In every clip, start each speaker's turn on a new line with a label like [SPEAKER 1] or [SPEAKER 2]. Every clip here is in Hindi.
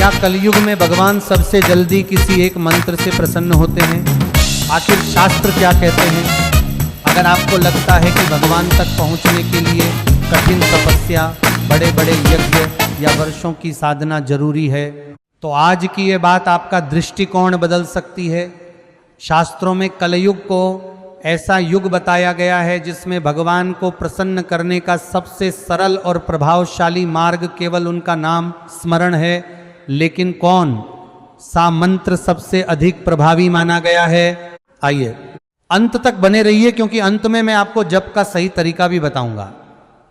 [SPEAKER 1] क्या कलयुग में भगवान सबसे जल्दी किसी एक मंत्र से प्रसन्न होते हैं? आखिर शास्त्र क्या कहते हैं? अगर आपको लगता है कि भगवान तक पहुंचने के लिए कठिन तपस्या, बड़े बड़े यज्ञ या वर्षों की साधना जरूरी है, तो आज की ये बात आपका दृष्टिकोण बदल सकती है। शास्त्रों में कलयुग को ऐसा युग बताया गया है जिसमें भगवान को प्रसन्न करने का सबसे सरल और प्रभावशाली मार्ग केवल उनका नाम स्मरण है। लेकिन कौन सा मंत्र सबसे अधिक प्रभावी माना गया है? आइए अंत तक बने रहिए, क्योंकि अंत में मैं आपको जप का सही तरीका भी बताऊंगा।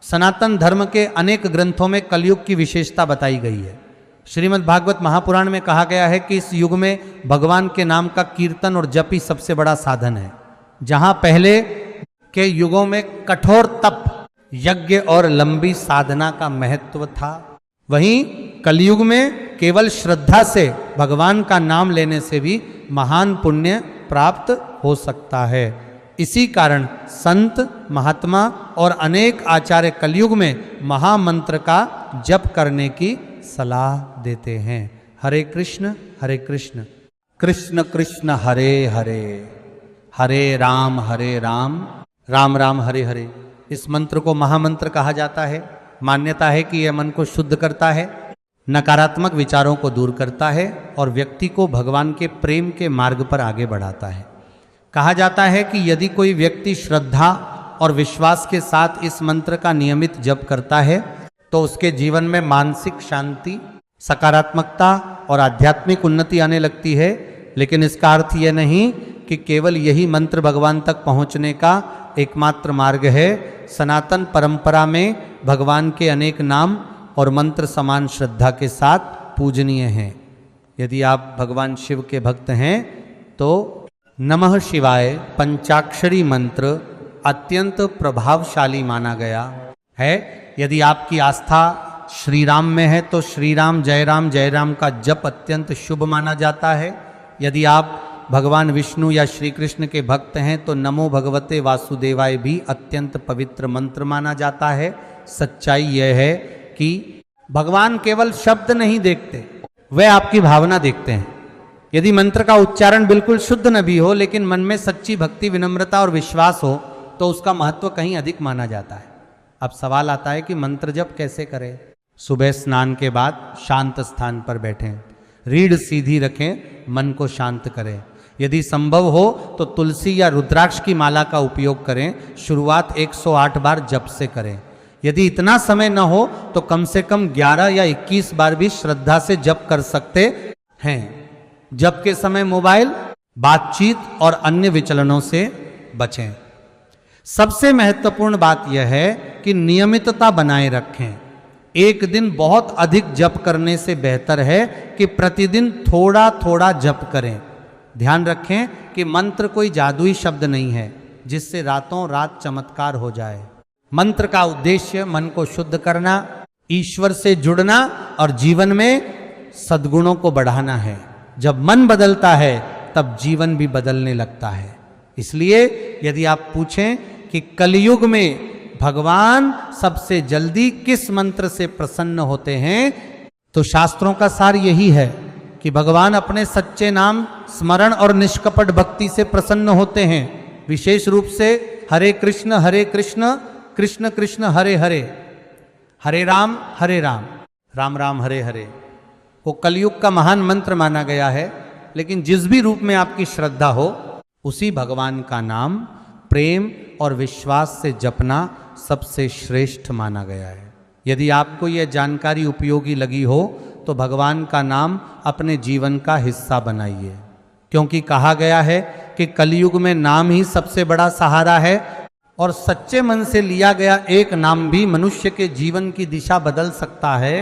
[SPEAKER 1] सनातन धर्म के अनेक ग्रंथों में कलयुग की विशेषता बताई गई है। श्रीमद् भागवत महापुराण में कहा गया है कि इस युग में भगवान के नाम का कीर्तन और जप ही सबसे बड़ा साधन है। जहां पहले के युगों में कठोर तप, यज्ञ और लंबी साधना का महत्व था, वहीं कलयुग में केवल श्रद्धा से भगवान का नाम लेने से भी महान पुण्य प्राप्त हो सकता है। इसी कारण संत, महात्मा और अनेक आचार्य कलयुग में महामंत्र का जप करने की सलाह देते हैं। हरे कृष्ण कृष्ण कृष्ण हरे हरे, हरे राम राम राम हरे हरे। इस मंत्र को महामंत्र कहा जाता है। मान्यता है कि यह मन को शुद्ध करता है, नकारात्मक विचारों को दूर करता है और व्यक्ति को भगवान के प्रेम के मार्ग पर आगे बढ़ाता है। कहा जाता है कि यदि कोई व्यक्ति श्रद्धा और विश्वास के साथ इस मंत्र का नियमित जप करता है तो उसके जीवन में मानसिक शांति, सकारात्मकता और आध्यात्मिक उन्नति आने लगती है। लेकिन इसका अर्थ यह नहीं कि केवल यही मंत्र भगवान तक पहुंचने का एकमात्र मार्ग है। सनातन परंपरा में भगवान के अनेक नाम और मंत्र समान श्रद्धा के साथ पूजनीय हैं। यदि आप भगवान शिव के भक्त हैं तो नमः शिवाय पंचाक्षरी मंत्र अत्यंत प्रभावशाली माना गया है। यदि आपकी आस्था श्री राम में है तो श्री राम जय राम का जप अत्यंत शुभ माना जाता है। यदि आप भगवान विष्णु या श्री कृष्ण के भक्त हैं तो नमो भगवते वासुदेवाय भी अत्यंत पवित्र मंत्र माना जाता है। सच्चाई यह है कि भगवान केवल शब्द नहीं देखते, वे आपकी भावना देखते हैं। यदि मंत्र का उच्चारण बिल्कुल शुद्ध न भी हो, लेकिन मन में सच्ची भक्ति, विनम्रता और विश्वास हो तो उसका महत्व कहीं अधिक माना जाता है। अब सवाल आता है कि मंत्र जप कैसे करें? सुबह स्नान के बाद शांत स्थान पर बैठें, रीढ़ सीधी रखें, मन को शांत करें। यदि संभव हो तो तुलसी या रुद्राक्ष की माला का उपयोग करें। शुरुआत 108 बार जप से करें। यदि इतना समय न हो तो कम से कम 11 या 21 बार भी श्रद्धा से जप कर सकते हैं। जप के समय मोबाइल, बातचीत और अन्य विचलनों से बचें। सबसे महत्वपूर्ण बात यह है कि नियमितता बनाए रखें। एक दिन बहुत अधिक जप करने से बेहतर है कि प्रतिदिन थोड़ा थोड़ा जप करें। ध्यान रखें कि मंत्र कोई जादुई शब्द नहीं है जिससे रातों रात चमत्कार हो जाए। मंत्र का उद्देश्य मन को शुद्ध करना, ईश्वर से जुड़ना और जीवन में सद्गुणों को बढ़ाना है। जब मन बदलता है तब जीवन भी बदलने लगता है। इसलिए यदि आप पूछें कि कलयुग में भगवान सबसे जल्दी किस मंत्र से प्रसन्न होते हैं, तो शास्त्रों का सार यही है कि भगवान अपने सच्चे नाम स्मरण और निष्कपट भक्ति से प्रसन्न होते हैं। विशेष रूप से हरे कृष्ण कृष्ण कृष्ण हरे हरे, हरे राम राम राम हरे हरे वो कलयुग का महान मंत्र माना गया है। लेकिन जिस भी रूप में आपकी श्रद्धा हो, उसी भगवान का नाम प्रेम और विश्वास से जपना सबसे श्रेष्ठ माना गया है। यदि आपको यह जानकारी उपयोगी लगी हो तो भगवान का नाम अपने जीवन का हिस्सा बनाइए, क्योंकि कहा गया है कि कलयुग में नाम ही सबसे बड़ा सहारा है और सच्चे मन से लिया गया एक नाम भी मनुष्य के जीवन की दिशा बदल सकता है।